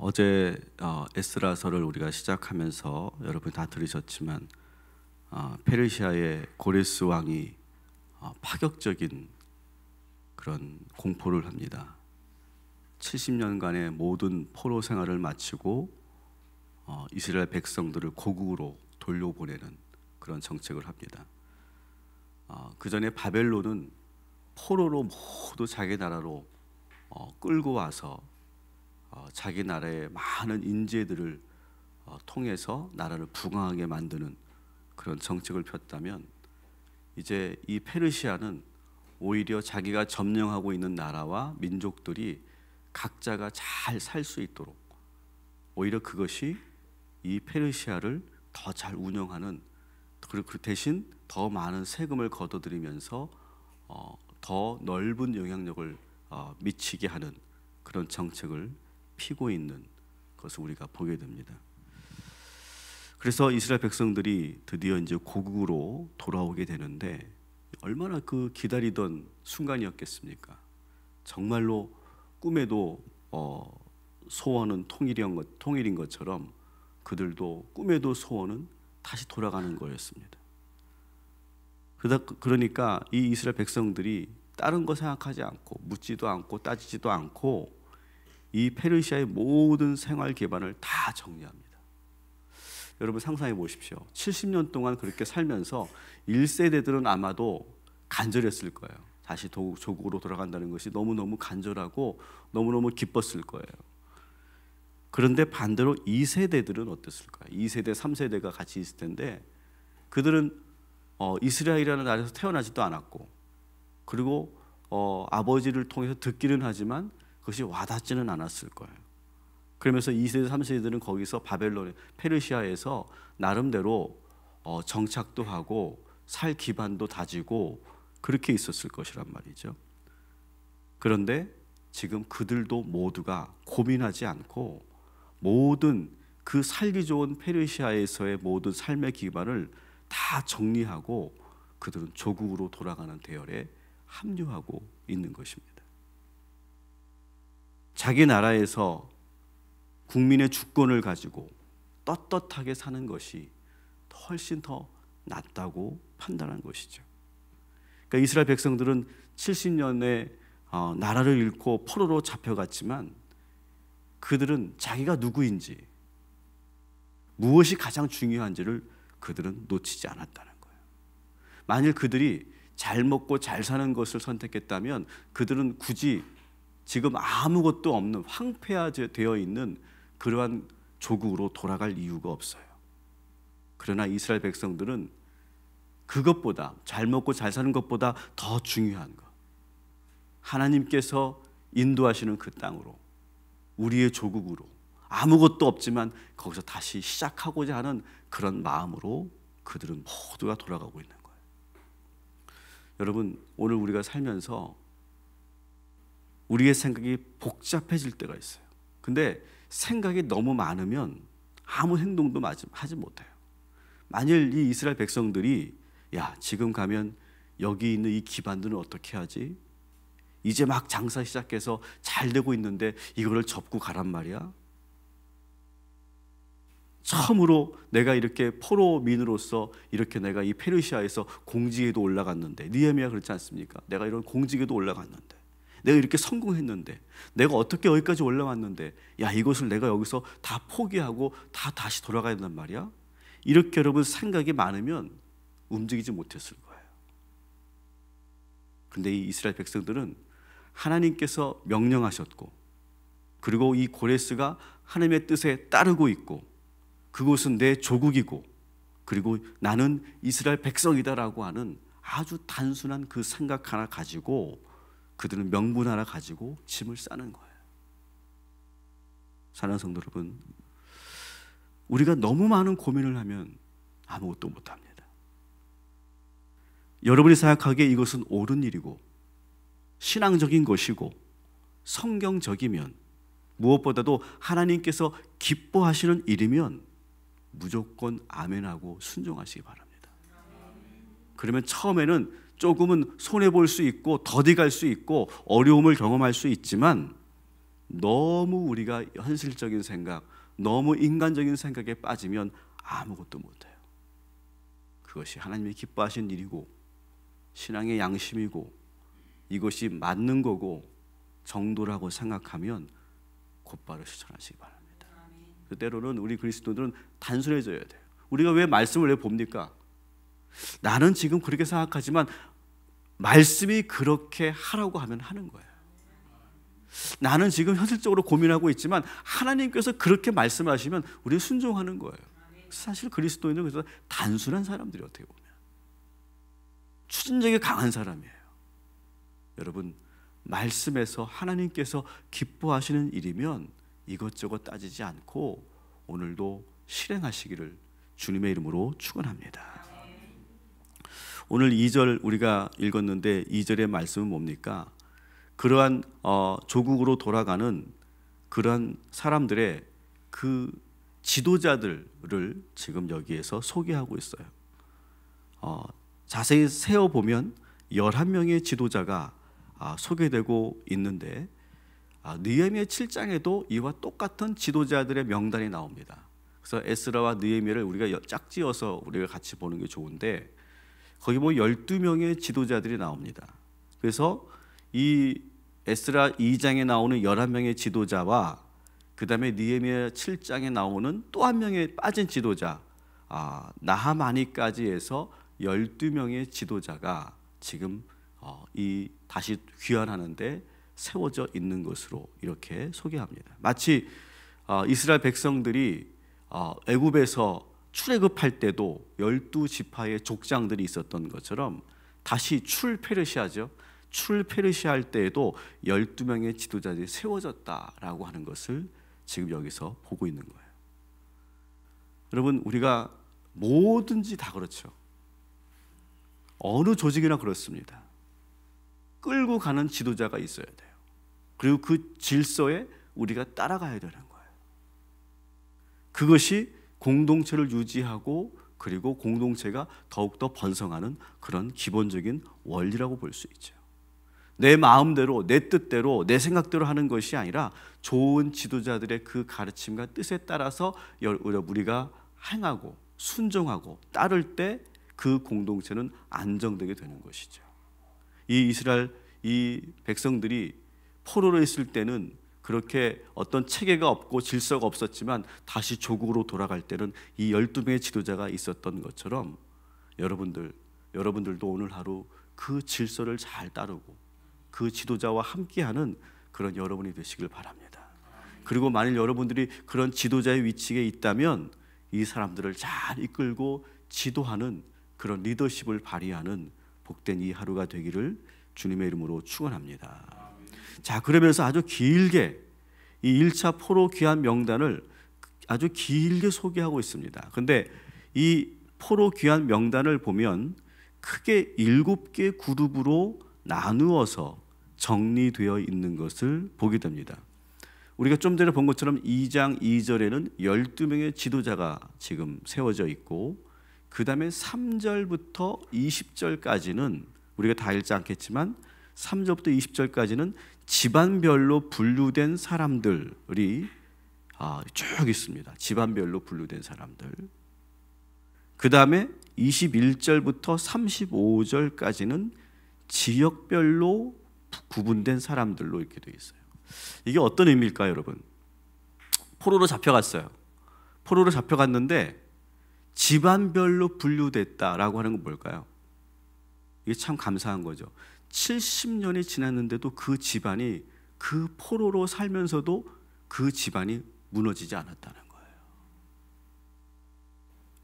어제 에스라서를 우리가 시작하면서 여러분 다 들으셨지만 페르시아의 고레스 왕이 파격적인 그런 공포를 합니다. 70년간의 모든 포로 생활을 마치고 이스라엘 백성들을 고국으로 돌려보내는 그런 정책을 합니다. 그 전에 바벨론은 포로로 모두 자기 나라로 끌고 와서 자기 나라의 많은 인재들을 통해서 나라를 부강하게 만드는 그런 정책을 폈다면, 이제 이 페르시아는 오히려 자기가 점령하고 있는 나라와 민족들이 각자가 잘 살 수 있도록, 오히려 그것이 이 페르시아를 더 잘 운영하는, 그리고 그 대신 더 많은 세금을 걷어들이면서 더 넓은 영향력을 미치게 하는 그런 정책을 피고 있는 것을 우리가 보게 됩니다. 그래서 이스라엘 백성들이 드디어 이제 고국으로 돌아오게 되는데, 얼마나 그 기다리던 순간이었겠습니까? 정말로 꿈에도 소원은 통일인 것처럼 그들도 꿈에도 소원은 다시 돌아가는 거였습니다. 그러니까 이 이스라엘 백성들이 다른 거 생각하지 않고, 묻지도 않고 따지지도 않고 이 페르시아의 모든 생활 기반을 다 정리합니다. 여러분 상상해 보십시오. 70년 동안 그렇게 살면서 1세대들은 아마도 간절했을 거예요. 다시 조국으로 돌아간다는 것이 너무너무 간절하고 너무너무 기뻤을 거예요. 그런데 반대로 2세대들은 어땠을까요? 2세대, 3세대가 같이 있을 텐데, 그들은 이스라엘이라는 나라에서 태어나지도 않았고, 그리고 아버지를 통해서 듣기는 하지만 그것이 와닿지는 않았을 거예요. 그러면서 2세대, 3세대들은 거기서 바벨론, 페르시아에서 나름대로 정착도 하고 살 기반도 다지고 그렇게 있었을 것이란 말이죠. 그런데 지금 그들도 모두가 고민하지 않고 모든 그 살기 좋은 페르시아에서의 모든 삶의 기반을 다 정리하고 그들은 조국으로 돌아가는 대열에 합류하고 있는 것입니다. 자기 나라에서 국민의 주권을 가지고 떳떳하게 사는 것이 훨씬 더 낫다고 판단한 것이죠. 그러니까 이스라엘 백성들은 70년에 나라를 잃고 포로로 잡혀갔지만, 그들은 자기가 누구인지, 무엇이 가장 중요한지를 그들은 놓치지 않았다는 거예요. 만일 그들이 잘 먹고 잘 사는 것을 선택했다면 그들은 굳이 지금 아무것도 없는 황폐화되어 있는 그러한 조국으로 돌아갈 이유가 없어요. 그러나 이스라엘 백성들은 그것보다, 잘 먹고 잘 사는 것보다 더 중요한 것, 하나님께서 인도하시는 그 땅으로, 우리의 조국으로, 아무것도 없지만 거기서 다시 시작하고자 하는 그런 마음으로 그들은 모두가 돌아가고 있는 거예요. 여러분, 오늘 우리가 살면서 우리의 생각이 복잡해질 때가 있어요. 근데 생각이 너무 많으면 아무 행동도 하지 못해요. 만일 이 이스라엘 백성들이 지금 가면 여기 있는 이 기반들은 어떻게 하지? 이제 막 장사 시작해서 잘 되고 있는데 이거를 접고 가란 말이야? 처음으로 내가 이렇게 포로민으로서 이렇게 내가 이 페르시아에서 공직에도 올라갔는데, 느헤미야 그렇지 않습니까? 내가 이런 공직에도 올라갔는데, 내가 이렇게 성공했는데, 내가 어떻게 여기까지 올라왔는데, 이것을 내가 여기서 다 포기하고 다 다시 돌아가야 된단 말이야? 이렇게 여러분 생각이 많으면 움직이지 못했을 거예요. 근데 이 이스라엘 백성들은 하나님께서 명령하셨고, 그리고 이 고레스가 하나님의 뜻에 따르고 있고, 그곳은 내 조국이고, 그리고 나는 이스라엘 백성이다라고 하는 아주 단순한 그 생각 하나 가지고, 그들은 명분 하나 가지고 짐을 싸는 거예요. 사랑하는 성도 여러분, 우리가 너무 많은 고민을 하면 아무것도 못합니다. 여러분이 생각하기에 이것은 옳은 일이고 신앙적인 것이고 성경적이면, 무엇보다도 하나님께서 기뻐하시는 일이면 무조건 아멘하고 순종하시기 바랍니다. 그러면 처음에는 조금은 손해볼 수 있고 더디갈 수 있고 어려움을 경험할 수 있지만, 너무 우리가 현실적인 생각, 너무 인간적인 생각에 빠지면 아무것도 못해요. 그것이 하나님이 기뻐하신 일이고 신앙의 양심이고 이것이 맞는 거고 정도라고 생각하면 곧바로 실천하시기 바랍니다. 때로는 우리 그리스도들은 단순해져야 돼요. 우리가 왜 말씀을 왜 봅니까? 나는 지금 그렇게 생각하지만 말씀이 그렇게 하라고 하면 하는 거예요. 나는 지금 현실적으로 고민하고 있지만 하나님께서 그렇게 말씀하시면 우리는 순종하는 거예요. 사실 그리스도인은 그래서 단순한 사람들이 어떻게 보면 추진력이 강한 사람이에요. 여러분, 말씀에서 하나님께서 기뻐하시는 일이면 이것저것 따지지 않고 오늘도 실행하시기를 주님의 이름으로 축원합니다. 오늘 2절 우리가 읽었는데 2절의 말씀은 뭡니까? 그러한 조국으로 돌아가는 그러한 사람들의 그 지도자들을 지금 여기에서 소개하고 있어요. 자세히 세어보면 11명의 지도자가 소개되고 있는데 느헤미야 7장에도 이와 똑같은 지도자들의 명단이 나옵니다. 그래서 에스라와 느헤미야를 우리가 짝지어서 우리가 같이 보는 게 좋은데 거기 뭐 12명의 지도자들이 나옵니다. 그래서 이 에스라 2장에 나오는 11명의 지도자와 그 다음에 느헤미야 7장에 나오는 또 한 명의 빠진 지도자 나하마니까지 해서 12명의 지도자가 지금 이 다시 귀환하는데 세워져 있는 것으로 이렇게 소개합니다. 마치 이스라엘 백성들이 애굽에서 출애굽할 때도 12지파의 족장들이 있었던 것처럼 다시 출페르시아죠. 출페르시아 할 때에도 12명의 지도자들이 세워졌다라고 하는 것을 지금 여기서 보고 있는 거예요. 여러분, 우리가 뭐든지 다 그렇죠. 어느 조직이나 그렇습니다. 끌고 가는 지도자가 있어야 돼요. 그리고 그 질서에 우리가 따라가야 되는 거예요. 그것이 공동체를 유지하고 그리고 공동체가 더욱더 번성하는 그런 기본적인 원리라고 볼 수 있죠. 내 마음대로, 내 뜻대로, 내 생각대로 하는 것이 아니라 좋은 지도자들의 그 가르침과 뜻에 따라서 우리가 행하고 순종하고 따를 때 그 공동체는 안정되게 되는 것이죠. 이 이스라엘 이 백성들이 포로로 있을 때는 그렇게 어떤 체계가 없고 질서가 없었지만 다시 조국으로 돌아갈 때는 이 12명의 지도자가 있었던 것처럼 여러분들도 오늘 하루 그 질서를 잘 따르고 그 지도자와 함께하는 그런 여러분이 되시길 바랍니다. 그리고 만일 여러분들이 그런 지도자의 위치에 있다면 이 사람들을 잘 이끌고 지도하는 그런 리더십을 발휘하는 복된 이 하루가 되기를 주님의 이름으로 축원합니다. 자, 그러면서 아주 길게 이 1차 포로 귀환 명단을 아주 길게 소개하고 있습니다. 그런데 이 포로 귀환 명단을 보면 크게 7개 그룹으로 나누어서 정리되어 있는 것을 보게 됩니다. 우리가 좀 전에 본 것처럼 2장 2절에는 12명의 지도자가 지금 세워져 있고 그 다음에 3절부터 20절까지는 우리가 다 읽지 않겠지만 3절부터 20절까지는 집안별로 분류된 사람들이 쭉 있습니다. 집안별로 분류된 사람들. 그 다음에 21절부터 35절까지는 지역별로 구분된 사람들로 이렇게 되어 있어요. 이게 어떤 의미일까요, 여러분? 포로로 잡혀갔어요. 포로로 잡혀갔는데 집안별로 분류됐다라고 하는 건 뭘까요? 이게 참 감사한 거죠. 70년이 지났는데도 그 집안이 그 포로로 살면서도 그 집안이 무너지지 않았다는 거예요.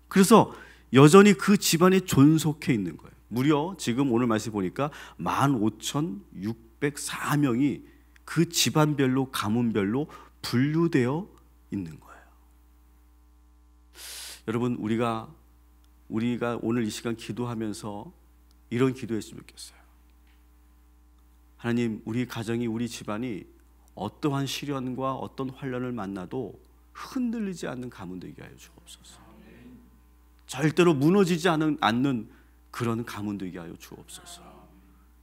그래서 여전히 그 집안이 존속해 있는 거예요. 무려 지금 오늘 말씀 보니까 15,604명이 그 집안별로 가문별로 분류되어 있는 거예요. 여러분, 우리가 오늘 이 시간 기도하면서 이런 기도했으면 좋겠어요. 하나님, 우리 가정이, 우리 집안이 어떠한 시련과 어떤 환난을 만나도 흔들리지 않는 가문 되게 하여 주옵소서. 절대로 무너지지 않는 그런 가문 되게 하여 주옵소서.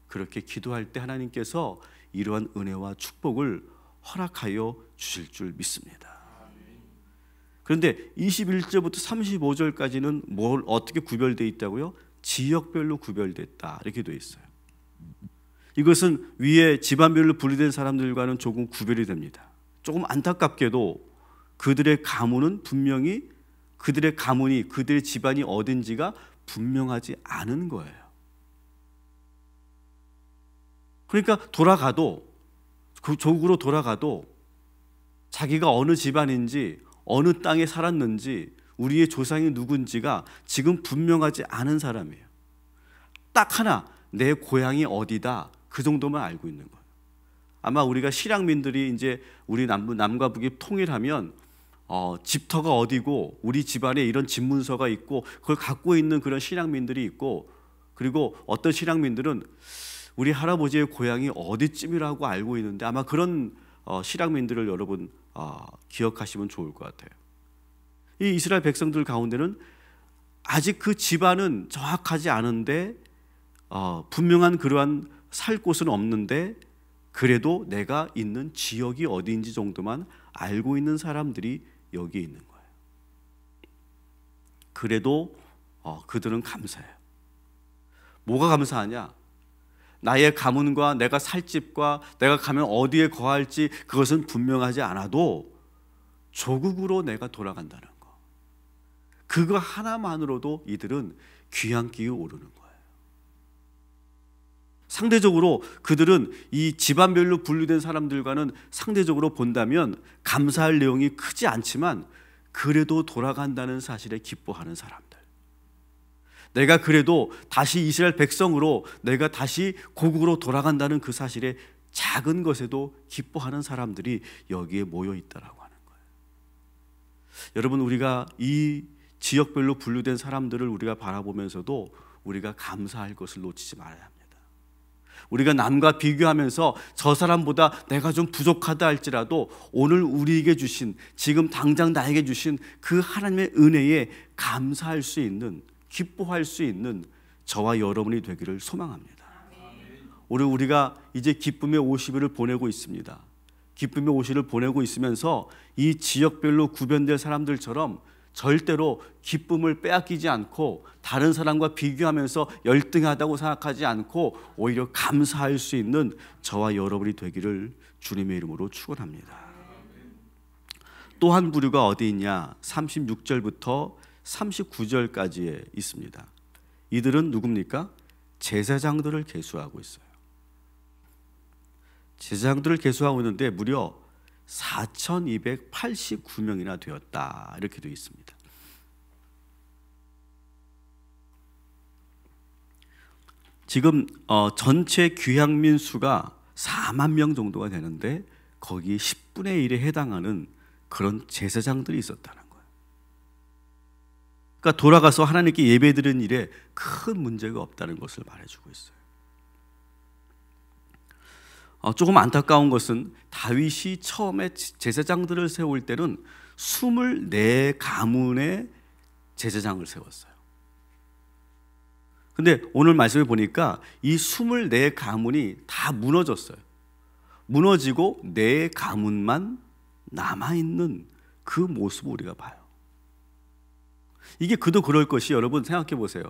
그렇게 기도할 때 하나님께서 이러한 은혜와 축복을 허락하여 주실 줄 믿습니다. 그런데 21절부터 35절까지는 뭘 어떻게 구별되어 있다고요? 지역별로 구별됐다 이렇게 되어 있어요. 이것은 위에 집안별로 분리된 사람들과는 조금 구별이 됩니다. 조금 안타깝게도 그들의 가문은 분명히 그들의 가문이 그들의 집안이 어딘지가 분명하지 않은 거예요. 그러니까 돌아가도 그 조국으로 돌아가도 자기가 어느 집안인지 어느 땅에 살았는지 우리의 조상이 누군지가 지금 분명하지 않은 사람이에요. 딱 하나 내 고향이 어디다 그 정도만 알고 있는 거예요. 아마 우리가 실향민들이 이제 우리 남과 북이 통일하면 집터가 어디고 우리 집안에 이런 집문서가 있고 그걸 갖고 있는 그런 실향민들이 있고 그리고 어떤 실향민들은 우리 할아버지의 고향이 어디쯤이라고 알고 있는데 아마 그런 실향민들을 여러분 기억하시면 좋을 것 같아요. 이 이스라엘 백성들 가운데는 아직 그 집안은 정확하지 않은데 분명한 그러한 살 곳은 없는데 그래도 내가 있는 지역이 어디인지 정도만 알고 있는 사람들이 여기에 있는 거예요. 그래도 그들은 감사해요. 뭐가 감사하냐? 나의 가문과 내가 살 집과 내가 가면 어디에 거할지 그것은 분명하지 않아도 조국으로 내가 돌아간다는 거. 그거 하나만으로도 이들은 귀향길에 오르는 거예요. 상대적으로 그들은 이 집안별로 분류된 사람들과는 상대적으로 본다면 감사할 내용이 크지 않지만 그래도 돌아간다는 사실에 기뻐하는 사람들. 내가 그래도 다시 이스라엘 백성으로 내가 다시 고국으로 돌아간다는 그 사실에 작은 것에도 기뻐하는 사람들이 여기에 모여 있다라고 하는 거예요. 여러분, 우리가 이 지역별로 분류된 사람들을 우리가 바라보면서도 우리가 감사할 것을 놓치지 말아야 합니다. 우리가 남과 비교하면서 저 사람보다 내가 좀 부족하다 할지라도 오늘 우리에게 주신, 지금 당장 나에게 주신 그 하나님의 은혜에 감사할 수 있는, 기뻐할 수 있는 저와 여러분이 되기를 소망합니다. 우리가 이제 기쁨의 50일을 보내고 있습니다. 기쁨의 50일을 보내고 있으면서 이 지역별로 구별된 사람들처럼 절대로 기쁨을 빼앗기지 않고 다른 사람과 비교하면서 열등하다고 생각하지 않고 오히려 감사할 수 있는 저와 여러분이 되기를 주님의 이름으로 축원합니다. 또 한 부류가 어디 있냐? 36절부터 39절까지에 있습니다. 이들은 누굽니까? 제사장들을 계수하고 있어요. 제사장들을 계수하고 있는데 무려 4,289명이나 되었다 이렇게 되어 있습니다. 지금 전체 귀향민 수가 4만 명 정도가 되는데 거기에 10분의 1에 해당하는 그런 제사장들이 있었다는 거예요. 그러니까 돌아가서 하나님께 예배드리는 일에 큰 문제가 없다는 것을 말해주고 있어요. 조금 안타까운 것은 다윗이 처음에 제사장들을 세울 때는 24가문의 제사장을 세웠어요. 근데 오늘 말씀을 보니까 이 24가문이 다 무너졌어요. 무너지고 4가문만 남아있는 그 모습을 우리가 봐요. 이게 그도 그럴 것이, 여러분 생각해 보세요.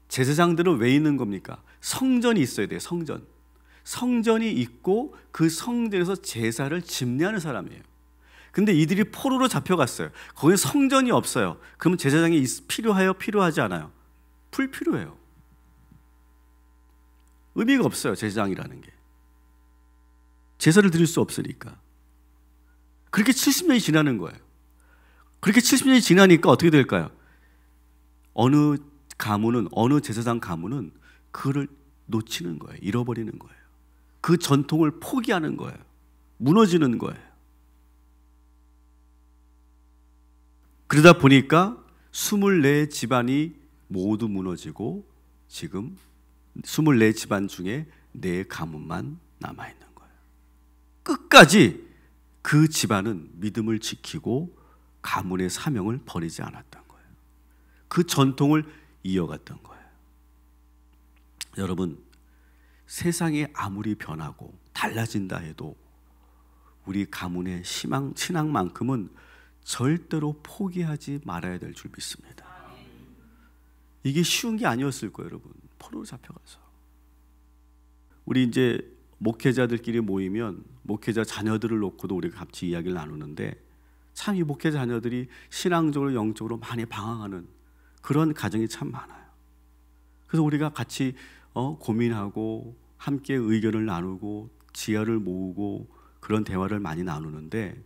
제사장들은 왜 있는 겁니까? 성전이 있어야 돼요. 성전이 있고 그 성전에서 제사를 집례하는 사람이에요. 근데 이들이 포로로 잡혀갔어요. 거기 성전이 없어요. 그러면 제사장이 필요해요? 필요하지 않아요? 불필요해요. 의미가 없어요. 제사장이라는 게 제사를 드릴 수 없으니까. 그렇게 70년이 지나는 거예요. 그렇게 70년이 지나니까 어떻게 될까요? 어느 가문은, 어느 제사장 가문은 그를 놓치는 거예요. 잃어버리는 거예요. 그 전통을 포기하는 거예요. 무너지는 거예요. 그러다 보니까 24집안이 모두 무너지고 지금 24집안 중에 4가문만 남아있는 거예요. 끝까지 그 집안은 믿음을 지키고 가문의 사명을 버리지 않았던 거예요. 그 전통을 이어갔던 거예요. 여러분, 세상이 아무리 변하고 달라진다 해도 우리 가문의 신앙만큼은 절대로 포기하지 말아야 될 줄 믿습니다. 이게 쉬운 게 아니었을 거예요, 여러분. 포로로 잡혀가서. 우리 이제 목회자들끼리 모이면 목회자 자녀들을 놓고도 우리가 같이 이야기를 나누는데, 참 이 목회자 자녀들이 신앙적으로 영적으로 많이 방황하는 그런 가정이 참 많아요. 그래서 우리가 같이 고민하고 함께 의견을 나누고 지혜를 모으고 그런 대화를 많이 나누는데,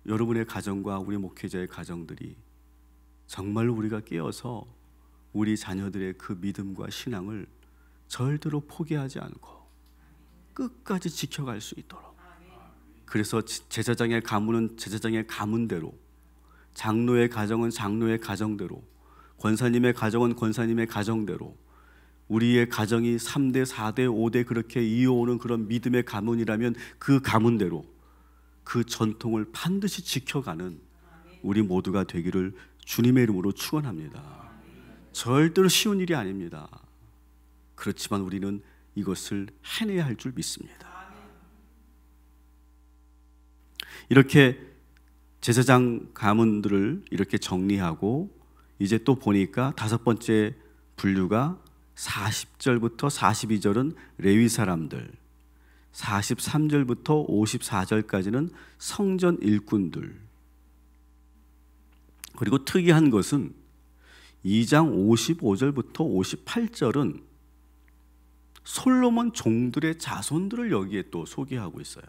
여러분의 가정과 우리 목회자의 가정들이 정말로 우리가 깨어서 우리 자녀들의 그 믿음과 신앙을 절대로 포기하지 않고 끝까지 지켜갈 수 있도록, 그래서 제사장의 가문은 제사장의 가문대로, 장로의 가정은 장로의 가정대로, 권사님의 가정은 권사님의 가정대로, 우리의 가정이 3대, 4대, 5대 그렇게 이어오는 그런 믿음의 가문이라면 그 가문대로 그 전통을 반드시 지켜가는 우리 모두가 되기를 주님의 이름으로 축원합니다. 절대로 쉬운 일이 아닙니다. 그렇지만 우리는 이것을 해내야 할 줄 믿습니다. 이렇게 제사장 가문들을 이렇게 정리하고 이제 또 보니까 5번째 분류가 40절부터 42절은 레위 사람들, 43절부터 54절까지는 성전 일꾼들, 그리고 특이한 것은 2장 55절부터 58절은 솔로몬 종들의 자손들을 여기에 또 소개하고 있어요.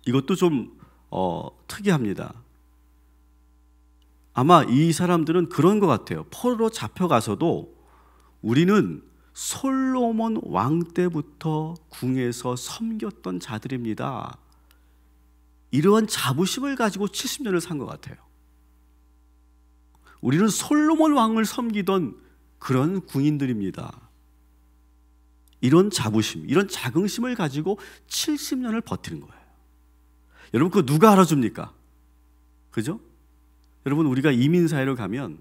이것도 좀 특이합니다. 아마 이 사람들은 그런 것 같아요. 포로로 잡혀가서도 우리는 솔로몬 왕 때부터 궁에서 섬겼던 자들입니다. 이러한 자부심을 가지고 70년을 산 것 같아요. 우리는 솔로몬 왕을 섬기던 그런 궁인들입니다. 이런 자부심, 이런 자긍심을 가지고 70년을 버티는 거예요. 여러분, 그거 누가 알아줍니까? 그죠? 여러분, 우리가 이민사회로 가면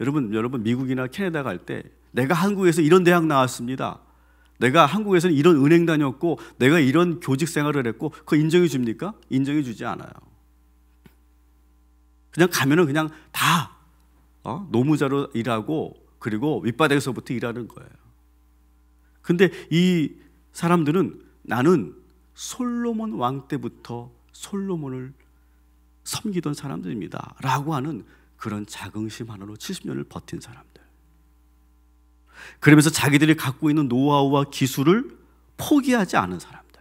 여러분 미국이나 캐나다 갈 때 내가 한국에서 이런 대학 나왔습니다, 내가 한국에서는 이런 은행 다녔고 내가 이런 교직 생활을 했고, 그거 인정해 줍니까? 인정해 주지 않아요. 그냥 가면은 그냥 다 노무자로 일하고 그리고 윗바닥에서부터 일하는 거예요. 근데 이 사람들은 나는 솔로몬 왕 때부터 솔로몬을 섬기던 사람들입니다 라고 하는 그런 자긍심 하나로 70년을 버틴 사람들. 그러면서 자기들이 갖고 있는 노하우와 기술을 포기하지 않은 사람들.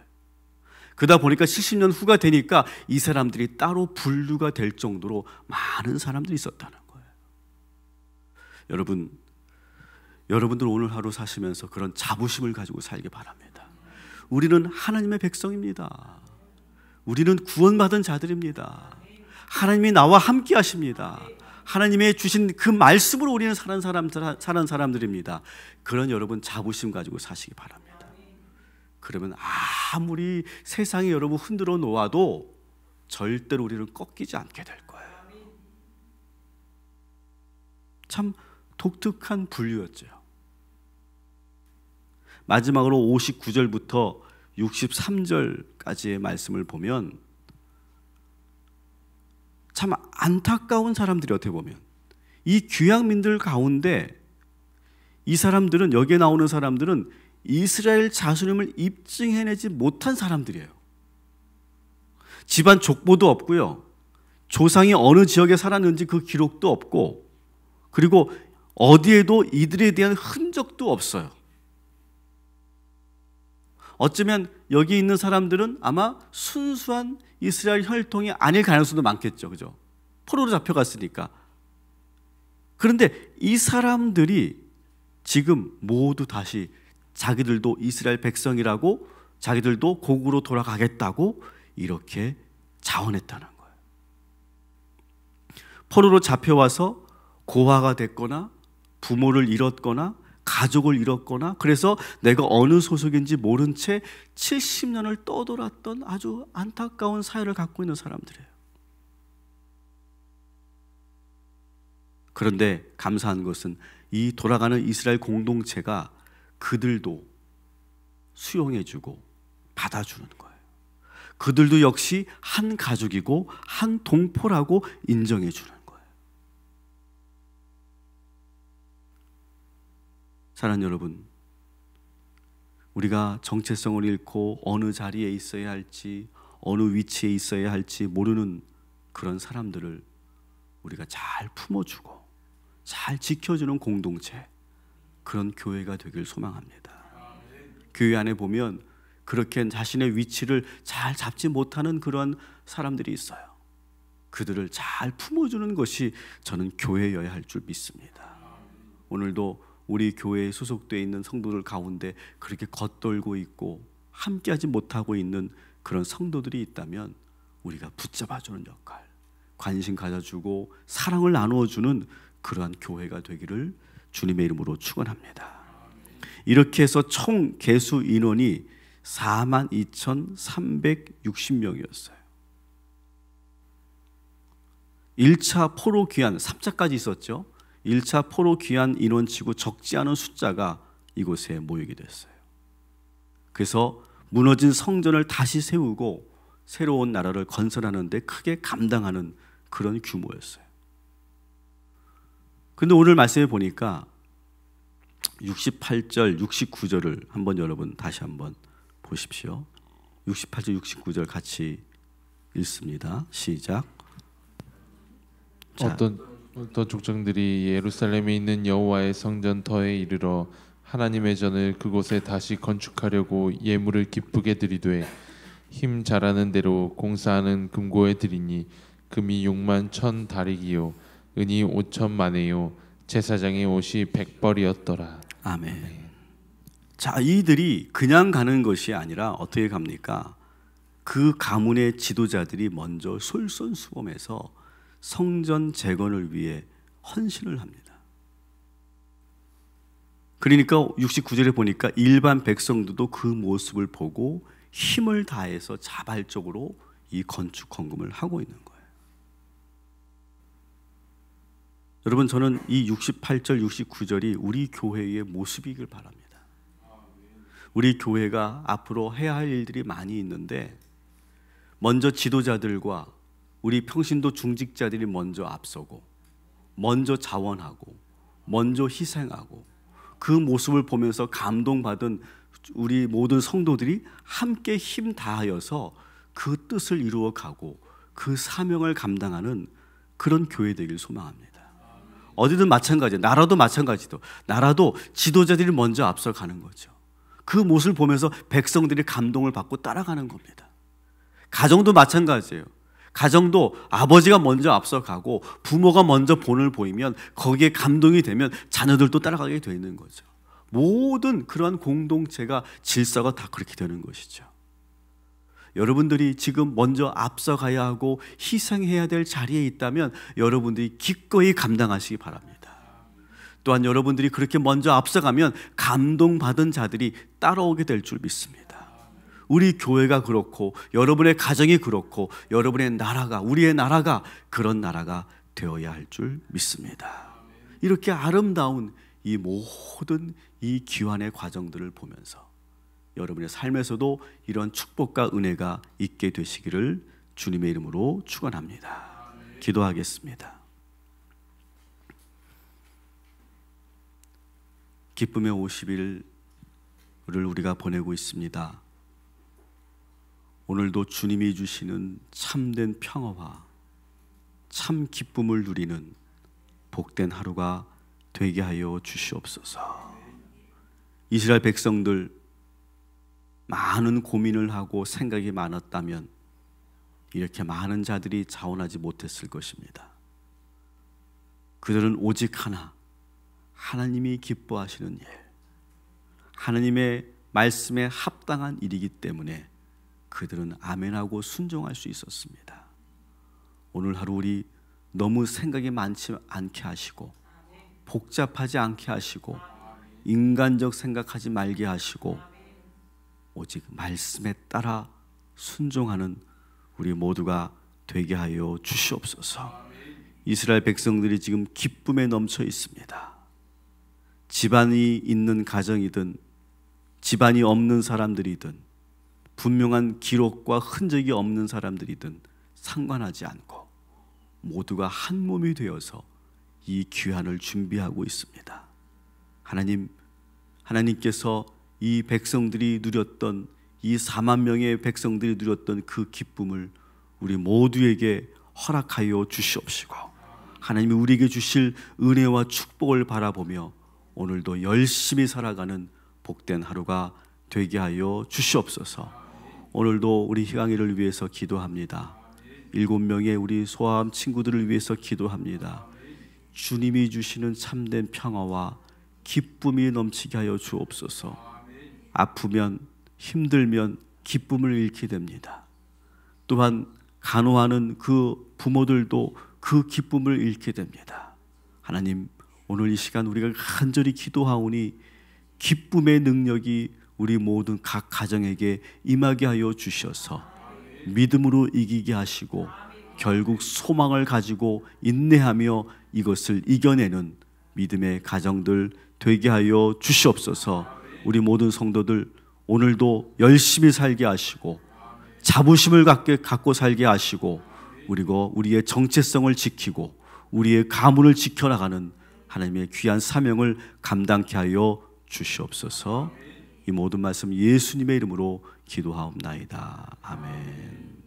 그러다 보니까 70년 후가 되니까 이 사람들이 따로 분류가 될 정도로 많은 사람들이 있었다는 거예요. 여러분들 오늘 하루 사시면서 그런 자부심을 가지고 살기 바랍니다. 우리는 하나님의 백성입니다. 우리는 구원받은 자들입니다. 하나님이 나와 함께 하십니다. 하나님의 주신 그 말씀으로 우리는 사는 사람들입니다. 그런 여러분 자부심 가지고 사시기 바랍니다. 그러면 아무리 세상이 여러분 흔들어 놓아도 절대로 우리는 꺾이지 않게 될 거예요. 참 독특한 분류였죠. 마지막으로 59절부터 63절까지의 말씀을 보면 참 안타까운 사람들이, 어떻게 보면 이 귀향민들 가운데 이 사람들은, 여기에 나오는 사람들은 이스라엘 자손임을 입증해내지 못한 사람들이에요. 집안 족보도 없고요, 조상이 어느 지역에 살았는지 그 기록도 없고, 그리고 어디에도 이들에 대한 흔적도 없어요. 어쩌면 여기 있는 사람들은 아마 순수한 이스라엘 혈통이 아닐 가능성도 많겠죠. 그죠? 포로로 잡혀갔으니까. 그런데 이 사람들이 지금 모두 다시 자기들도 이스라엘 백성이라고, 자기들도 고국으로 돌아가겠다고 이렇게 자원했다는 거예요. 포로로 잡혀와서 고아가 됐거나 부모를 잃었거나 가족을 잃었거나, 그래서 내가 어느 소속인지 모른 채 70년을 떠돌았던 아주 안타까운 사회를 갖고 있는 사람들이에요. 그런데 감사한 것은 이 돌아가는 이스라엘 공동체가 그들도 수용해주고 받아주는 거예요. 그들도 역시 한 가족이고 한 동포라고 인정해 주는 거예요. 사랑하는 여러분, 우리가 정체성을 잃고 어느 자리에 있어야 할지, 어느 위치에 있어야 할지 모르는 그런 사람들을 우리가 잘 품어주고 잘 지켜주는 공동체, 그런 교회가 되길 소망합니다. 교회 안에 보면 그렇게 자신의 위치를 잘 잡지 못하는 그런 사람들이 있어요. 그들을 잘 품어주는 것이 저는 교회여야 할 줄 믿습니다. 오늘도 우리 교회에 소속되어 있는 성도들 가운데 그렇게 겉돌고 있고 함께하지 못하고 있는 그런 성도들이 있다면 우리가 붙잡아주는 역할, 관심 가져주고 사랑을 나누어주는 그러한 교회가 되기를 주님의 이름으로 축원합니다. 이렇게 해서 총 개수 인원이 42,360명이었어요. 1차 포로 귀환, 3차까지 있었죠. 1차 포로 귀환 인원치고 적지 않은 숫자가 이곳에 모이게 됐어요. 그래서 무너진 성전을 다시 세우고 새로운 나라를 건설하는 데 크게 감당하는 그런 규모였어요. 그런데 오늘 말씀에 보니까 68절, 69절을 한번 여러분 다시 한번 보십시오. 68절, 69절 같이 읽습니다. 시작. 어떤 족장들이 예루살렘에 있는 여호와의 성전 터에 이르러 하나님의 전을 그곳에 다시 건축하려고 예물을 기쁘게 드리되 힘 잘하는 대로 공사하는 금고에 드리니 금이 6만 1,000 다리기요 은이 5천 마네요 제사장의 옷이 100벌이었더라. 아멘. 자, 이들이 그냥 가는 것이 아니라 어떻게 갑니까? 그 가문의 지도자들이 먼저 솔선수범해서 성전 재건을 위해 헌신을 합니다. 그러니까 69절에 보니까 일반 백성들도 그 모습을 보고 힘을 다해서 자발적으로 이 건축 헌금을 하고 있는 거예요. 여러분, 저는 이 68절, 69절이 우리 교회의 모습이길 바랍니다. 우리 교회가 앞으로 해야 할 일들이 많이 있는데 먼저 지도자들과 우리 평신도 중직자들이 먼저 앞서고 먼저 자원하고 먼저 희생하고 그 모습을 보면서 감동받은 우리 모든 성도들이 함께 힘 다하여서 그 뜻을 이루어가고 그 사명을 감당하는 그런 교회 되길 소망합니다. 어디든 마찬가지예요. 나라도 마찬가지도. 나라도 지도자들이 먼저 앞서가는 거죠. 그 모습을 보면서 백성들이 감동을 받고 따라가는 겁니다. 가정도 마찬가지예요. 가정도 아버지가 먼저 앞서가고 부모가 먼저 본을 보이면 거기에 감동이 되면 자녀들도 따라가게 되는 거죠. 모든 그러한 공동체가 질서가 다 그렇게 되는 것이죠. 여러분들이 지금 먼저 앞서가야 하고 희생해야 될 자리에 있다면 여러분들이 기꺼이 감당하시기 바랍니다. 또한 여러분들이 그렇게 먼저 앞서가면 감동받은 자들이 따라오게 될 줄 믿습니다. 우리 교회가 그렇고 여러분의 가정이 그렇고 여러분의 나라가, 우리의 나라가 그런 나라가 되어야 할 줄 믿습니다. 이렇게 아름다운 이 모든 이 귀환의 과정들을 보면서 여러분의 삶에서도 이런 축복과 은혜가 있게 되시기를 주님의 이름으로 축원합니다. 기도하겠습니다. 기쁨의 50일을 우리가 보내고 있습니다. 오늘도 주님이 주시는 참된 평화와 참 기쁨을 누리는 복된 하루가 되게 하여 주시옵소서. 이스라엘 백성들 많은 고민을 하고 생각이 많았다면 이렇게 많은 자들이 자원하지 못했을 것입니다. 그들은 오직 하나, 하나님이 기뻐하시는 일, 하나님의 말씀에 합당한 일이기 때문에 그들은 아멘하고 순종할 수 있었습니다. 오늘 하루 우리 너무 생각이 많지 않게 하시고 복잡하지 않게 하시고 인간적 생각하지 말게 하시고 오직 말씀에 따라 순종하는 우리 모두가 되게 하여 주시옵소서. 이스라엘 백성들이 지금 기쁨에 넘쳐 있습니다. 집안이 있는 가정이든 집안이 없는 사람들이든 분명한 기록과 흔적이 없는 사람들이든 상관하지 않고 모두가 한 몸이 되어서 이 귀환을 준비하고 있습니다. 하나님께서 이 백성들이 누렸던, 이 4만 명의 백성들이 누렸던 그 기쁨을 우리 모두에게 허락하여 주시옵시고, 하나님이 우리에게 주실 은혜와 축복을 바라보며 오늘도 열심히 살아가는 복된 하루가 되게 하여 주시옵소서. 오늘도 우리 희강이를 위해서 기도합니다. 7명의 우리 소아암 친구들을 위해서 기도합니다. 주님이 주시는 참된 평화와 기쁨이 넘치게 하여 주옵소서. 아프면, 힘들면 기쁨을 잃게 됩니다. 또한 간호하는 그 부모들도 그 기쁨을 잃게 됩니다. 하나님, 오늘 이 시간 우리가 간절히 기도하오니 기쁨의 능력이 우리 모든 각 가정에게 임하게 하여 주셔서 믿음으로 이기게 하시고 결국 소망을 가지고 인내하며 이것을 이겨내는 믿음의 가정들 되게 하여 주시옵소서. 우리 모든 성도들 오늘도 열심히 살게 하시고 자부심을 갖고 살게 하시고, 그리고 우리의 정체성을 지키고 우리의 가문을 지켜나가는 하나님의 귀한 사명을 감당케 하여 주시옵소서. 이 모든 말씀 예수님의 이름으로 기도하옵나이다. 아멘.